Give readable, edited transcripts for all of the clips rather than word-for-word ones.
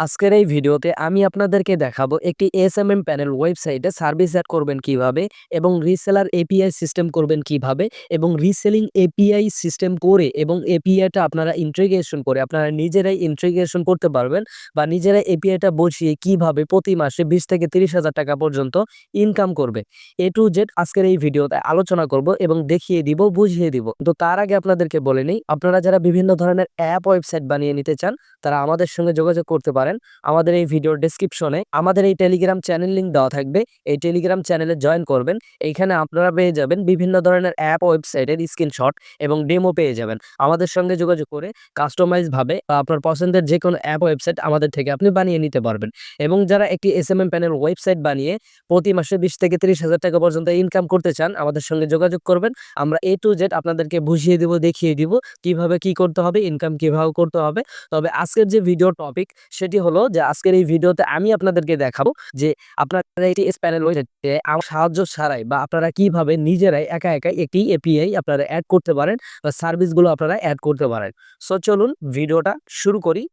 আজকের এই ভিডিওতে আমি আপনাদেরকে দেখাবো একটি এসএমএম প্যানেল ওয়েবসাইটে সার্ভিস অ্যাড করবেন কিভাবে এবং রিসেলার এপিআই সিস্টেম করবেন কিভাবে এবং রিসেলিং এপিআই সিস্টেম করে এবং এপিআইটা আপনারা ইন্টিগ্রেশন করে আপনারা নিজেরাই ইন্টিগ্রেশন করতে পারবেন বা নিজেরাই এপিআইটা বসিয়ে কিভাবে প্রতি মাসে 20 থেকে 30,000 টাকা পর্যন্ত ইনকাম করবে। এ টু জেড আজকের এই ভিডিওতে আলোচনা করব এবং দেখিয়ে দিব, বুঝিয়ে দিব। তো তার আগে আপনাদেরকে বলে নেই, আপনারা যারা বিভিন্ন ধরনের অ্যাপ ওয়েবসাইট বানিয়ে নিতে চান তারা আমাদের সঙ্গে যোগাযোগ করতে পারেন। আমাদের এই ভিডিওর ডেসক্রিপশনে আমাদের এই টেলিগ্রাম চ্যানেল লিংক দেওয়া থাকবে। এই টেলিগ্রাম চ্যানেলে জয়েন করবেন। এইখানে আপনারা পেয়ে যাবেন বিভিন্ন ধরনের অ্যাপ ওয়েবসাইটের স্ক্রিনশট এবং ডেমো পেয়ে যাবেন। আমাদের সঙ্গে যোগাযোগ করে কাস্টমাইজ ভাবে বা আপনার পছন্দের যে কোনো অ্যাপ ওয়েবসাইট আমাদের থেকে আপনি বানিয়ে নিতে পারবেন। এবং যারা একটি এসএমএম প্যানেল ওয়েবসাইট বানিয়ে প্রতি মাসে 20 থেকে 30,000 টাকা পর্যন্ত ইনকাম করতে চান, আমাদের সঙ্গে যোগাযোগ করবেন। আমরা এ টু জেড আপনাদেরকে বুঝিয়ে দিব, দেখিয়ে দিব কিভাবে কি করতে হবে, ইনকাম কিভাবে করতে হবে। তবে আজকের যে ভিডিও টপিক সেটি হলো যে আজকের এই ভিডিওতে আমি আপনাদেরকে দেখাবো যে আপনারা এটি প্যানেল ওয়েবসাইটে আমার সাহায্য ছাড়াই বা আপনারা কিভাবে নিজেরাই একা একা একটি এপিআই আপনারা অ্যাড করতে পারেন বা সার্ভিসগুলো আপনারা অ্যাড করতে পারেন। সো চলুন ভিডিওটা শুরু করি।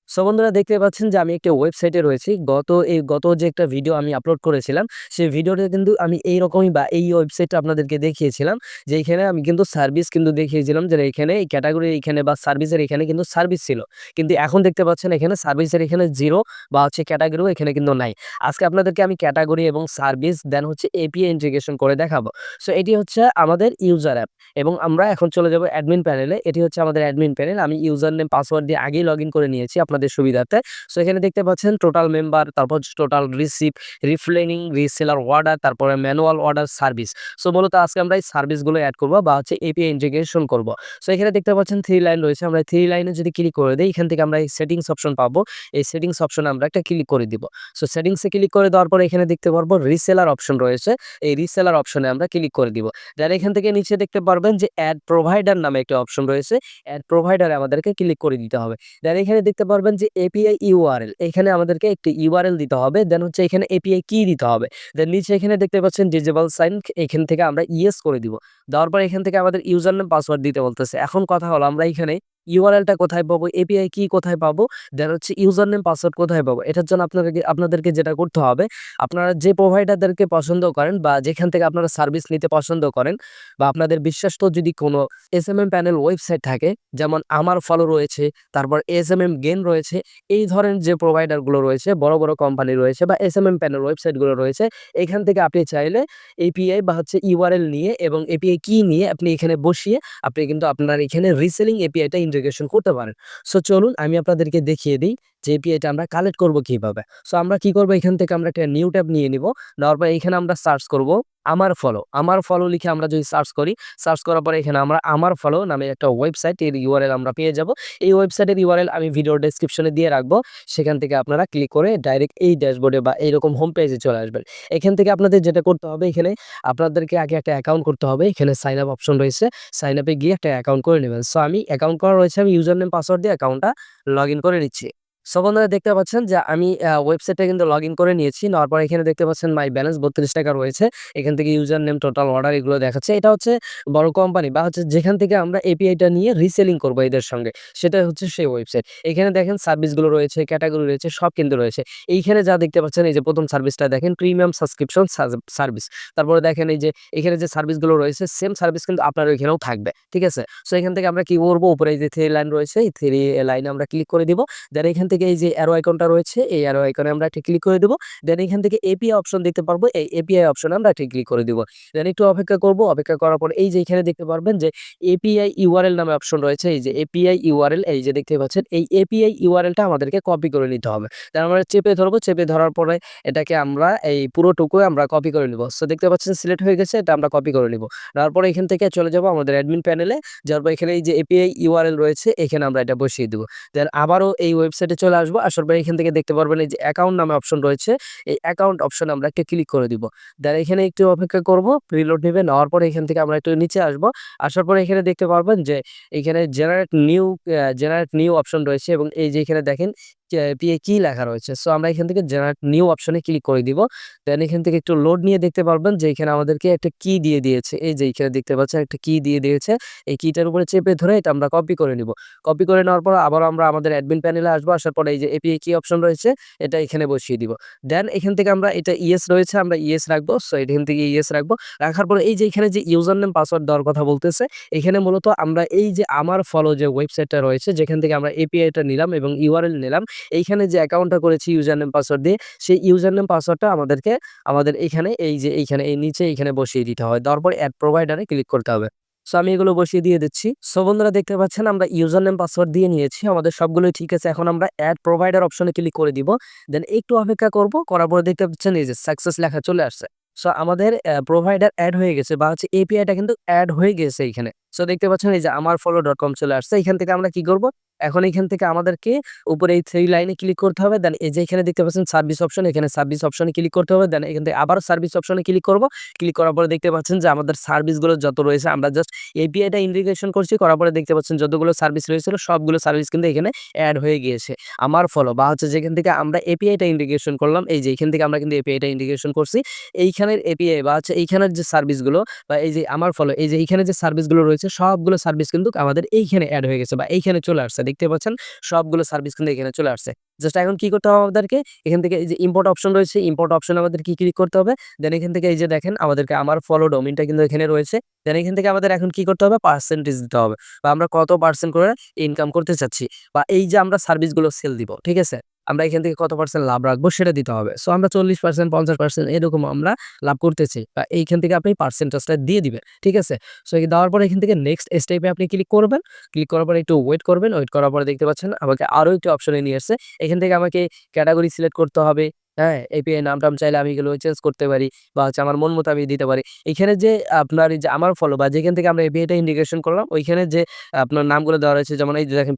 সো বন্ধুরা, দেখতে পাচ্ছেন যে আমি একটা ওয়েবসাইটে রয়েছি। গত যে একটা ভিডিও আমি আপলোড করেছিলাম, সেই ভিডিওতে কিন্তু আমি এইরকমই বা এই ওয়েবসাইটটা আপনাদেরকে দেখিয়েছিলাম যে এইখানে আমি কিন্তু সার্ভিস কিন্তু দেখিয়েছিলাম যে এইখানে এই ক্যাটাগরির এইখানে বা সার্ভিসের এখানে কিন্তু সার্ভিস ছিল। কিন্তু এখন দেখতে পাচ্ছেন এখানে সার্ভিসের এখানে 0 বা হচ্ছে ক্যাটাগরিও এখানে কিন্তু নাই। আজকে আপনাদেরকে আমি ক্যাটাগরি এবং সার্ভিস দেন হচ্ছে এপিআই ইন্টিগ্রেশন করে দেখাবো। সো এটি হচ্ছে আমাদের ইউজার অ্যাপ এবং আমরা এখন চলে যাব অ্যাডমিন প্যানেলে। এটি হচ্ছে আমাদের অ্যাডমিন প্যানেল। আমি ইউজার নেম পাসওয়ার্ড দিয়ে আগেই লগইন করে নিয়েছি আপনাদের সুবিধার্থে। সো এখানে দেখতে পাচ্ছেন টোটাল মেম্বার, তারপর টোটাল রিসিপ্ট, রিফ্লেনিং, রিসেলার অর্ডার, তারপরে ম্যানুয়াল অর্ডার, সার্ভিস। সো মূলত আজকে আমরা এই সার্ভিসগুলো এড করব বা হচ্ছে এপিআই ইন্টিগ্রেশন করব। সো এখানে দেখতে পাচ্ছেন 3 লাইন রয়েছে। আমরা 3 লাইনে যদি ক্লিক করে দেই, এখান থেকে আমরা এই সেটিংস অপশন পাবো। এই সেটিংস অপশনে আমরা একটা ক্লিক করে দিব। সো সেটিংসে ক্লিক করে দেওয়ার পরে এখানে দেখতে পারবো রিসেলার অপশন রয়েছে। এই রিসেলার অপশনে আমরা ক্লিক করে দিব। দেন এখান থেকে নিচে দেখতে পারবেন যে অ্যাড প্রোভাইডার নামে একটা অপশন রয়েছে। অ্যাড প্রোভাইডারে আমাদেরকে ক্লিক করে দিতে হবে। দেন এখানে দেখতে পারবেন যে এপিআই ইউআরএল, এখানে আমাদেরকে একটি ইউআরএল দিতে হবে। দেন হচ্ছে এখানে এপিআই কি দিতে হবে। দেন নিচে এখানে দেখতে পাচ্ছেন ডিজেবল সাইন, এখান থেকে আমরা ইয়েস করে দিব। দেওয়ার পর এখান থেকে আমাদের ইউজার নেম পাসওয়ার্ড দিতে বলতেছে। এখন কথা হলো আমরা এখানে ইউআরএলটা কোথায় পাবো, এপিআই কি কোথায় পাবো, দেন হচ্ছে ইউজার নেম পাসওয়ার্ড কোথায় পাবো। এটার জন্য আপনাদেরকে যেটা করতে হবে, আপনারা যে প্রোভাইডারদেরকে পছন্দ করেন বা যেখান থেকে আপনারা সার্ভিস নিতে পছন্দ করেন বা আপনাদের বিশ্বাস্ত যদি কোনো এসএমএম প্যানেল ওয়েবসাইট থাকে, যেমন আমার ফলো রয়েছে, তারপর এসএমএম গেন রয়েছে, এই ধরনের যে প্রোভাইডারগুলো রয়েছে, বড় বড় কোম্পানি রয়েছে বা এসএমএম প্যানেল ওয়েবসাইটগুলো রয়েছে, এখান থেকে আপনি চাইলে এপিআই বা হচ্ছে ইউআরএল নিয়ে এবং এপিআই কি নিয়ে আপনি এখানে বসিয়ে আপনি কিন্তু আপনার এখানে রিসেলিং এপিআইটা ইন্টিগ্রেশন করতে পারেন। সো চলুন আমি আপনাদেরকে দেখিয়ে দিই যে এপিআইটা আমরা কালেক্ট করব কিভাবে। সো আমরা কি করব, এখান থেকে আমরা একটা নিউ ট্যাব নিয়ে নিব। নেওয়ার পর এখানে আমরা সার্চ করব আমার ফলো লিখে আমরা যদি সার্চ করি, সার্চ করার পরে এখানে আমরা আমার ফলো নামে একটা ওয়েবসাইট এর ইউআরএল আমরা পেয়ে যাব। এই ওয়েবসাইটের ইউআরএল আমি ভিডিওর ডেসক্রিপশনে দিয়ে রাখবো। সেখান থেকে আপনারা ক্লিক করে ডাইরেক্ট এই ড্যাশবোর্ডে বা এইরকম হোম পেজে চলে আসবেন। এখান থেকে আপনাদের যেটা করতে হবে, এখানে আপনাদেরকে আগে একটা অ্যাকাউন্ট করতে হবে। এখানে সাইন আপ অপশন রয়েছে, সাইন আপে গিয়ে একটা অ্যাকাউন্ট করে নেবেন। সো আমি অ্যাকাউন্ট করা রয়েছে, আমি ইউজার নেম পাসওয়ার্ড দিয়ে অ্যাকাউন্টটা লগ ইন করে নিচ্ছি। সো বন্ধুরা, দেখতে পাচ্ছেন যে আমি ওয়েবসাইটটা কিন্তু লগ ইন করে নিয়েছি। নেওয়ার পর এখানে দেখতে পাচ্ছেন মাই ব্যালেন্স 32 টাকা রয়েছে। এখান থেকে ইউজার নেম, টোটাল অর্ডার এগুলো দেখাচ্ছে। এটা হচ্ছে বড় কোম্পানি বা হচ্ছে যেখান থেকে আমরা এপিআইটা নিয়ে রিসেলিং করবো এদের সঙ্গে, সেটা হচ্ছে সেই ওয়েবসাইট। এখানে দেখেন সার্ভিসগুলো রয়েছে, ক্যাটাগরি রয়েছে, সব কিন্তু রয়েছে। এইখানে যা দেখতে পাচ্ছেন, এই যে প্রথম সার্ভিসটা দেখেন প্রিমিয়াম সাবস্ক্রিপশন সার্ভিস। তারপরে দেখেন এই যে এখানে যে সার্ভিসগুলো রয়েছে, সেম সার্ভিস কিন্তু আপনার ওইখানেও থাকবে। ঠিক আছে? সো এখান থেকে আমরা কি করবো, উপরে এই যে 3 লাইন রয়েছে, এই 3 লাইনে আমরা ক্লিক করে দিব। দেন এখান থেকে এই যে অ্যারো আইকনটা রয়েছে, এই অ্যারো আইকনে আমরা একটা ক্লিক করে দিব। দেন এখান থেকে এপিআই অপশন দেখতে পারবো, এই এপিআই অপশনে আমরা একটা ক্লিক করে দিব। দেন একটু অপেক্ষা করব। অপেক্ষা করার পর এই যে এখানে দেখতে পারবেন যে এপিআই ইউআরএল নামে অপশন রয়েছে। এই যে এপিআই ইউআরএল, এই যে দেখতে পাচ্ছেন, এই এপিআই ইউআরএলটা আমাদেরকে কপি করে নিতে হবে। তার আমরা চেপে ধরবো, চেপে ধরার পরে এটাকে আমরা এই পুরোটুকু আমরা কপি করে নিব। সো দেখতে পাচ্ছেন সিলেক্ট হয়ে গেছে, এটা আমরা কপি করে নিব। তারপর এখান থেকে চলে যাব আমাদের অ্যাডমিন প্যানেলে। যার পর এখানে এই যে এপিআই ইউআরএল রয়েছে, এখানে আমরা এটা বসিয়ে দিব। দেন আবারও এই ওয়েবসাইটে চলে আসবো। আসার পরে এখান থেকে দেখতে পারবেন এই যে অ্যাকাউন্ট নামে অপশন রয়েছে, এই অ্যাকাউন্ট অপশনে আমরা একটা ক্লিক করে দিব। দেন এখানে একটু অপেক্ষা করব, রিলোড নেবে। নেওয়ার পরে এখান থেকে আমরা একটু নিচে আসবো। আসার পরে এখানে দেখতে পারবেন যে এখানে জেনারেট নিউ অপশন রয়েছে এবং এই যে এখানে দেখেন এপিআই কি লেখা রয়েছে। সো আমরা এখান থেকে জেনারেট নিউ অপশনে ক্লিক করে দিব। দেন এখান থেকে একটু লোড নিয়ে দেখতে পারবেন যে এখানে আমাদেরকে একটা কি দিয়ে দিয়েছে। এই যে এখানে দেখতে পাচ্ছেন একটা কি দিয়ে দিয়েছে। এই কিটার উপরে চেপে ধরে এটা আমরা কপি করে নিব। কপি করে নেওয়ার পর আবারও আমরা আমাদের অ্যাডমিন প্যানেলে আসবো। আসার পরে এই যে এপিআই কি অপশন রয়েছে এটা এখানে বসিয়ে দিব। দেন এখান থেকে আমরা এটা ইয়েস রয়েছে আমরা ইয়েস রাখবো। সো এখান থেকে ইয়েস রাখবো। রাখার পরে এই যে এখানে যে ইউজার নেম পাসওয়ার্ড দেওয়ার কথা বলতেছে, এখানে মূলত আমরা এই যে আমার ফলো যে ওয়েবসাইটটা রয়েছে যেখান থেকে আমরা এপিআইটা নিলাম এবং ইউআরএল নিলাম, এইখানে যে অ্যাকাউন্টটা করেছি ইউজার নেম পাসওয়ার্ড দিয়ে, সেই ইউজার নেম পাসওয়ার্ডটা আমাদেরকে আমাদের এইখানে এই যে এইখানে এই নিচে এইখানে বসিয়ে দিতে হয়। দেওয়ার পর অ্যাড প্রোভাইডারে ক্লিক করতে হবে। সো আমি এগুলো বসিয়ে দিয়ে দিচ্ছি। সো বন্ধুরা দেখতে পাচ্ছেন আমরা ইউজার নেম পাসওয়ার্ড দিয়ে নিয়েছি। আমাদের সবগুলোই ঠিক আছে। এখন আমরা অ্যাড প্রোভাইডার অপশনে ক্লিক করে দিব। দেন একটু অপেক্ষা করব। করার পরে দেখতে পাচ্ছেন এই যে সাকসেস লেখা চলে আসছে। সো আমাদের প্রোভাইডার এড হয়ে গেছে বা হচ্ছে এপিআইটা কিন্তু এড হয়ে গেছে এইখানে। সো দেখতে পাচ্ছেন এই যে আমারfollow.com চলে আসছে। এখান থেকে আমরা কি করব? এখন এখান থেকে আমাদেরকে উপরে এই 3 লাইনে ক্লিক করতে হবে। দেন এই যে এখানে দেখতে পাচ্ছেন সার্ভিস অপশন, এখানে সার্ভিস অপশনে ক্লিক করতে হবে। দেন এখান থেকে আবারও সার্ভিস অপশনে ক্লিক করব। ক্লিক করার পরে দেখতে পাচ্ছেন যে আমাদের সার্ভিসগুলো যত রয়েছে আমরা জাস্ট এপিআইটা ইন্টিগ্রেশন করছি। করার পরে দেখতে পাচ্ছেন যতগুলো সার্ভিস রয়েছিল সবগুলো সার্ভিস কিন্তু এখানে এড হয়ে গিয়েছে। আমার ফলো বা হচ্ছে যেখান থেকে আমরা এপিআইটা ইন্টিগ্রেশন করলাম, এই যে এখান থেকে আমরা কিন্তু এপিআইটা ইন্টিগ্রেশন করছি। এইখানের এপিআই বা হচ্ছে এইখানের যে সার্ভিসগুলো বা এই যে আমার ফলো এই যে এইখানে যে সার্ভিসগুলো রয়েছে সবগুলো সার্ভিস কিন্তু আমাদের এইখানে এড হয়ে গেছে বা এইখানে চলে আসছে। দেখতে পাচ্ছেন সবগুলো সার্ভিস কিন্তু এখানে চলে আসছে। জাস্ট এখন কি করতে হবে আমাদেরকে? এখান থেকে এই যে ইম্পোর্ট অপশন রয়েছে, ইম্পোর্ট অপশনে আমাদের কি ক্লিক করতে হবে? দেন এখান থেকে এই যে দেখেন আমাদেরকে আমার ফলো ডোমেইনটা কিন্তু এখানে রয়েছে। দেন এখান থেকে আমাদের এখন কি করতে হবে? পার্সেন্টেজ দিতে হবে বা আমরা কত পার্সেন্ট করে ইনকাম করতে চাচ্ছি বা এই যে আমরা সার্ভিসগুলো সেল দিব, ঠিক আছে? আমরা এখান থেকে কত পার্সেন্ট লাভ রাখবো সেটা দিতে হবে। সো আমরা 40%, 50% এরকম আমরা লাভ করতেছি বা এইখান থেকে আপনি পার্সেন্টেজটা দিয়ে দিবেন, ঠিক আছে? সো এই দেওয়ার পরে এখান থেকে নেক্সট স্টেপে আপনি ক্লিক করবেন। ক্লিক করার পরে একটু ওয়েট করবেন। ওয়েট করার পরে দেখতে পাচ্ছেন আমাকে আরো একটি অপশনে নিয়ে আসছে। এখান থেকে আমাকে ক্যাটেগরি সিলেক্ট করতে হবে। হ্যাঁ? এপিআই নাম-টাম চাইলে আমি এগুলো চেঞ্জ করতে পারি বা হচ্ছে আমার মন মতো আমি দিতে পারি। এখানে যে আপনার এই যে আমার ফলো বা যেখান থেকে আমরা এপিআইটা ইন্টিগ্রেশন করলাম ওইখানে যে আপনার নামগুলো দেওয়া রয়েছে যেমন এই যে দেখেন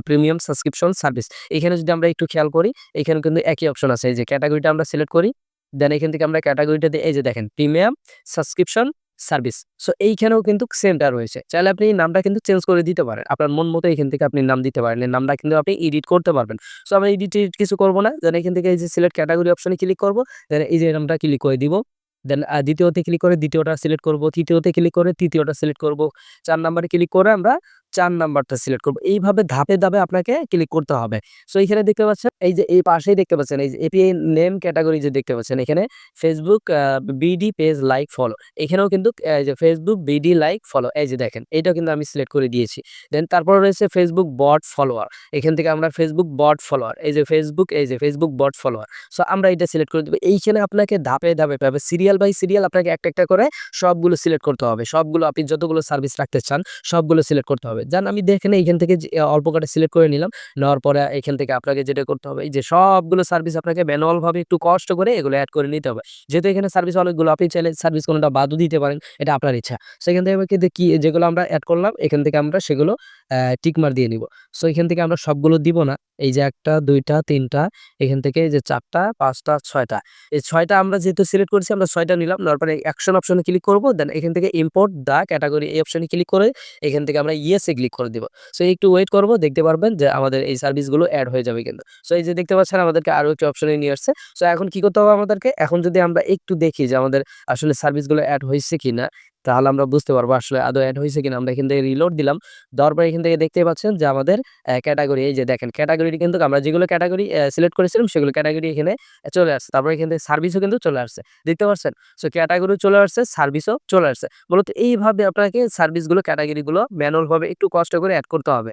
প্রিমিয়াম সাবস্ক্রিপশন সার্ভিস। এখানে যদি আমরা একটু খেয়াল করি এখানে কিন্তু একই অপশন আছে। এই যে ক্যাটেগরিটা আমরা সিলেক্ট করি। দেন এখান থেকে আমরা ক্যাটেগরিটাতে এই যে দেখেন প্রিমিয়াম সাবস্ক্রিপশন সার্ভিস। সো এইখানেও কিন্তু সেমটা রয়েছে। চাইলে আপনি এই নামটা কিন্তু চেঞ্জ করে দিতে পারেন। আপনার মন মতো এখান থেকে আপনি নাম দিতে পারেন। এই নামটা কিন্তু আপনি এডিট করতে পারবেন। সো আমরা এডিট কিছু করব না। দেন এখান থেকে এই যে সিলেক্ট ক্যাটেগরি অপশনে ক্লিক করব। দেন এই যে নামটা ক্লিক করে দিব। দেন দ্বিতীয়তে ক্লিক করে দ্বিতীয়টা সিলেক্ট করব। তৃতীয়তে ক্লিক করে তৃতীয়টা সিলেক্ট করব। ৪ নাম্বারে ক্লিক করে আমরা ৪ নাম্বারটা সিলেক্ট করব। এইভাবে ধাপে, ধাপে আপনাকে ক্লিক করতে হবে। সো এখানে দেখতে পাচ্ছেন এই যে এই পাশেই দেখতে পাচ্ছেন এই যে এপিআই নেম ক্যাটেগরি যে দেখতে পাচ্ছেন এখানে Facebook BD page like follow. এখানেও কিন্তু এই যে Facebook বিডি লাইক ফলো এই যে দেখেন এটাও কিন্তু আমি সিলেক্ট করে দিয়েছি। দেন তারপরে রয়েছে Facebook বট ফলোয়ার। এখান থেকে আমরা Facebook বট ফলোয়ার এই যে Facebook বট ফলোয়ার। সো আমরা এটা সিলেক্ট করে দিব। এইখানে আপনাকে ধাপে, ধাপে পাবে সিরিয়াল বাই সিরিয়াল আপনাকে একটা, একটা করে সবগুলো সিলেক্ট করতে হবে। সবগুলো আপনি যতগুলো সার্ভিস রাখতে চান সবগুলো সিলেক্ট করতে হবে। যান আমি দেখেন এইখান থেকে যে অল্প কটা সিলেক্ট করে নিলাম। নেওয়ার পরে এখান থেকে আপনাকে যেটা করতে হবে এই যে সবগুলো সার্ভিস আপনাকে ম্যানুয়াল ভাবে একটু কষ্ট করে এগুলো এড করে নিতে হবে। যেহেতু এখানে সার্ভিস অনেকগুলো আপনি চাইলে সার্ভিস কোনটা বাদও দিতে পারেন। এটা আপনার ইচ্ছা। সেখান থেকে আমাকে কি যেগুলো আমরা এড করলাম এখান থেকে আমরা সেগুলো টিক মার দিয়ে নিব। সো এখান থেকে আমরা সবগুলো দিব না। এই যে ১ টা ২ টা ৩ টা এখান থেকে এই যে ৪ টা ৫ টা ৬ টা। এই ৬ টা আমরা যেহেতু সিলেক্ট করেছি আমরা ৬ টা নিলাম। নেওয়ার পরে অ্যাকশন অপশনে ক্লিক করব। দেন এখান থেকে ইম্পোর্ট দ্য ক্যাটেগরি এই অপশনে ক্লিক করে এখান থেকে আমরা ইয়েস এ ক্লিক করে দিব। সো একটু ওয়েট করব দেখতে পারবেন যে আমাদের এই সার্ভিসগুলো এড হয়ে যাবে কিন্তু। সো এই যে দেখতে পাচ্ছেন আমাদেরকে আরো একটি অপশনে নিয়ে আসছে। সো এখন কি করতে হবে আমাদেরকে? এখন যদি আমরা একটু দেখি যে আমাদের আসলে সার্ভিসগুলো এড হইছে কিনা, তাহলে আমরা বুঝতে পারবো আসলে আদৌ এড হইছে কিনা। আমরা এখান থেকে রিলোড দিলাম। দেওয়ার পরে এখান থেকে দেখতেই পাচ্ছেন যে আমাদের ক্যাটেগরি এই যে দেখেন ক্যাটেগরিটি কিন্তু আমরা যেগুলো ক্যাটেগরি সিলেক্ট করেছিলাম সেগুলো ক্যাটেগরি এখানে চলে আসছে। তারপরে এখান থেকে সার্ভিসও কিন্তু চলে আসছে। দেখতে পাচ্ছেন? সো ক্যাটেগরিও চলে আসছে, সার্ভিসও চলে আসছে। মূলত এইভাবে আপনাকে সার্ভিসগুলো ক্যাটেগরিগুলো ম্যানুয়াল ভাবে একটু কষ্ট করে এড করতে হবে।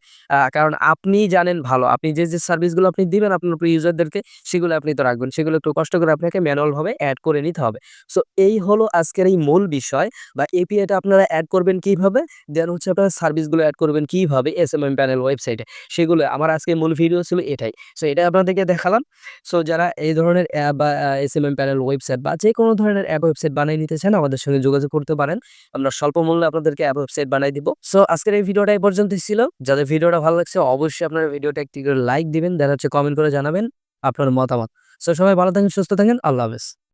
কারণ আপনি জানেন ভালো। আপনি যে সার্ভিসগুলো আপনি দিবেন আপনার ইউজারদেরকে সেগুলো আপনি তো রাখবেন। সেগুলো একটু কষ্ট করে আপনাকে ম্যানুয়াল ভাবে এড করে নিতে হবে। সো এই হলো আজকের এই মূল বিষয় বা এপিআইটা আপনারা এড করবেন কিভাবে? দেন হচ্ছে আপনারা সার্ভিসগুলো এড করবেন কিভাবে এসএমএম প্যানেল ওয়েবসাইটে। সেগুলো আমার আজকের মূল ভিডিও ছিল এটাই। সো এটা আপনাদেরকে দেখালাম। সো যারা এই ধরনের অ্যাপ বা এসএমএম প্যানেল ওয়েবসাইট বা যেকোনো ধরনের অ্যাপ ওয়েবসাইট বানিয়ে নিতে চান আমাদের সঙ্গে যোগাযোগ করতে পারেন। আমরা স্বল্প মূল্যে আপনাদেরকে অ্যাপ ওয়েবসাইট বানাই দিব। সো আজকের এই ভিডিওটা এই পর্যন্তই ছিল। যাদের ভিডিওটা ভালো লাগছে অবশ্যই আপনারা ভিডিওটা একটি করে লাইক দিবেন। দেন হচ্ছে কমেন্ট করে জানাবেন আপনার মতামত। সো সবাই ভালো থাকেন, সুস্থ থাকেন। আল্লাহ হাফেজ।